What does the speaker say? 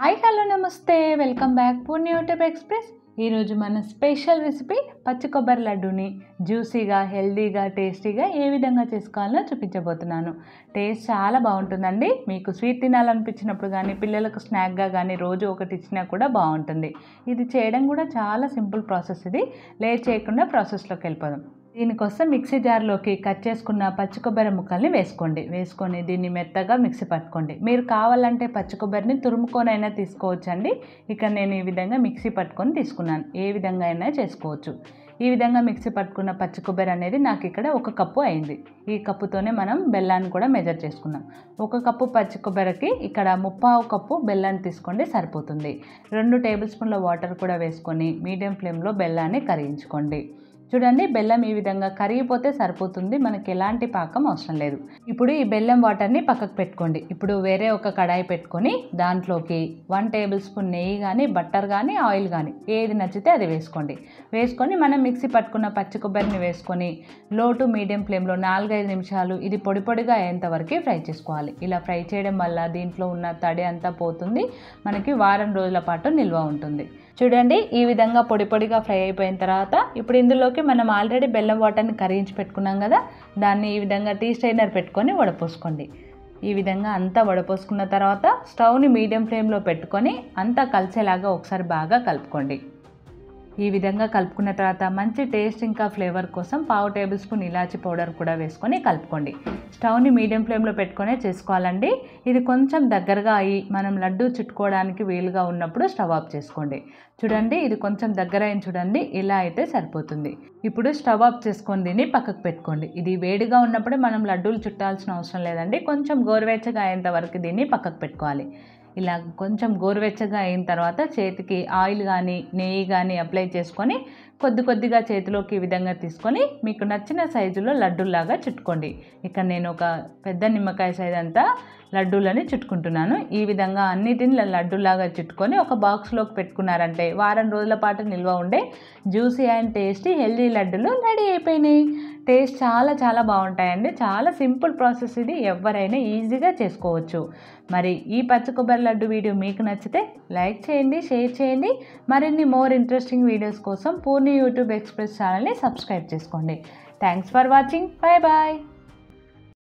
Hi hello నమస్తే welcome back Purni YouTube express. ఈరోజు మన స్పెషల్ రెసిపీ పచ్చి కొబ్బరి లడ్డూని జ్యూసీగా హెల్దీగా టేస్టీగా ఏ విధంగా చేసుకోవాలో చూపించబోతున్నాను. టేస్ట్ చాలా బాగుంటుందండి. మీకు స్వీట్ తినాలనిపించినప్పుడు కానీ పిల్లలకు స్నాక్గా కానీ రోజు ఒకటి ఇచ్చినా కూడా బాగుంటుంది. ఇది చేయడం కూడా చాలా సింపుల్ ప్రాసెస్. ఇది లేట్ చేయకుండా ప్రాసెస్లోకి వెళ్ళిపోదాం. దీనికోసం మిక్సీ జార్లోకి కట్ చేసుకున్న పచ్చి కొబ్బరి ముక్కల్ని వేసుకొని దీన్ని మెత్తగా మిక్సీ పట్టుకోండి. మీరు కావాలంటే పచ్చి కొబ్బరిని తురుముకొనైనా తీసుకోవచ్చండి. ఇక నేను ఈ విధంగా మిక్సీ పట్టుకొని తీసుకున్నాను. ఏ విధంగా అయినా చేసుకోవచ్చు. ఈ విధంగా మిక్సీ పట్టుకున్న పచ్చి కొబ్బరి అనేది నాకు ఇక్కడ 1 కప్పు అయింది. ఈ కప్పుతోనే మనం బెల్లాన్ని కూడా మెజర్ చేసుకున్నాం. 1 కప్పు పచ్చి కొబ్బరికి ఇక్కడ 3/4 కప్పు బెల్లాన్ని తీసుకోండి, సరిపోతుంది. 2 టేబుల్ స్పూన్ల వాటర్ కూడా వేసుకొని మీడియం ఫ్లేమ్లో బెల్లాన్ని కరిగించుకోండి. చూడండి, బెల్లం ఈ విధంగా కరిగిపోతే సరిపోతుంది. మనకి ఎలాంటి పాకం అవసరం లేదు. ఇప్పుడు ఈ బెల్లం వాటర్ని పక్కకు పెట్టుకోండి. ఇప్పుడు వేరే ఒక కడాయి పెట్టుకొని దాంట్లోకి 1 టేబుల్ స్పూన్ నెయ్యి కానీ బట్టర్ కానీ ఆయిల్ కానీ ఏది నచ్చితే అది వేసుకొని మనం మిక్సీ పట్టుకున్న పచ్చి కొబ్బరిని వేసుకొని లో టు మీడియం ఫ్లేమ్లో 4-5 నిమిషాలు ఇది పొడి పొడిగా అయ్యేంత వరకు ఫ్రై చేసుకోవాలి. ఇలా ఫ్రై చేయడం వల్ల దీంట్లో ఉన్న తడి అంతా పోతుంది. మనకి వారం రోజుల పాటు నిల్వ ఉంటుంది. చూడండి, ఈ విధంగా పొడి పొడిగా ఫ్రై అయిపోయిన తర్వాత ఇప్పుడు ఇందులోకి మనం ఆల్రెడీ బెల్లం వాటర్ని కరిగించి పెట్టుకున్నాం కదా, దాన్ని ఈ విధంగా టీ స్ట్రైనర్ పెట్టుకొని వడపోసుకోండి. ఈ విధంగా అంతా వడపోసుకున్న తర్వాత స్టవ్ని మీడియం ఫ్లేమ్లో పెట్టుకొని అంతా కలిసేలాగా ఒకసారి బాగా కలుపుకోండి. ఈ విధంగా కలుపుకున్న తర్వాత మంచి టేస్ట్ ఇంకా ఫ్లేవర్ కోసం 1/2 టేబుల్ స్పూన్ ఇలాచీ పౌడర్ కూడా వేసుకొని కలుపుకోండి. స్టవ్ని మీడియం ఫ్లేమ్లో పెట్టుకొనే చేసుకోవాలండి. ఇది కొంచెం దగ్గరగా అయ్యి మనం లడ్డు చుట్టుకోవడానికి వీలుగా ఉన్నప్పుడు స్టవ్ ఆఫ్ చేసుకోండి. చూడండి, ఇది కొంచెం దగ్గర అయిన చూడండి, ఇలా అయితే సరిపోతుంది. ఇప్పుడు స్టవ్ ఆఫ్ చేసుకొని దీన్ని పక్కకు పెట్టుకోండి. ఇది వేడిగా ఉన్నప్పుడే మనం లడ్డూలు చుట్టాల్సిన అవసరం లేదండి. కొంచెం గోరువెచ్చగా అయ్యేంత వరకు దీన్ని పక్కకు పెట్టుకోవాలి. ఇలా కొంచెం గోరువెచ్చగా అయిన తర్వాత చేతికి ఆయిల్ కానీ నెయ్యి కానీ అప్లై చేసుకొని కొద్దిగా చేతిలోకి ఈ విధంగా తీసుకొని మీకు నచ్చిన సైజులో లడ్డూలాగా చుట్టుకోండి. ఇక్కడ నేను ఒక పెద్ద నిమ్మకాయ సైజ్ అంతా లడ్డూలని చుట్టుకుంటున్నాను. ఈ విధంగా అన్నిటిని లడ్డూలాగా చుట్టుకొని ఒక బాక్స్లోకి పెట్టుకున్నారంటే వారం రోజుల పాటు నిల్వ ఉండే జ్యూసీ అండ్ టేస్టీ హెల్దీ లడ్డూలు రెడీ అయిపోయినాయి. టేస్ట్ చాలా బాగుంటాయండి. చాలా సింపుల్ ప్రాసెస్ ఇది. ఎవరైనా ఈజీగా చేసుకోవచ్చు. మరి ఈ పచ్చి కొబ్బరి లడ్డు వీడియో మీకు నచ్చితే లైక్ చేయండి, షేర్ చేయండి. మరిన్ని మోర్ ఇంట్రెస్టింగ్ వీడియోస్ కోసం పూర్ణి యూట్యూబ్ ఎక్స్ప్రెస్ ఛానల్ని సబ్స్క్రైబ్ చేసుకోండి. Thanks for watching. Bye bye.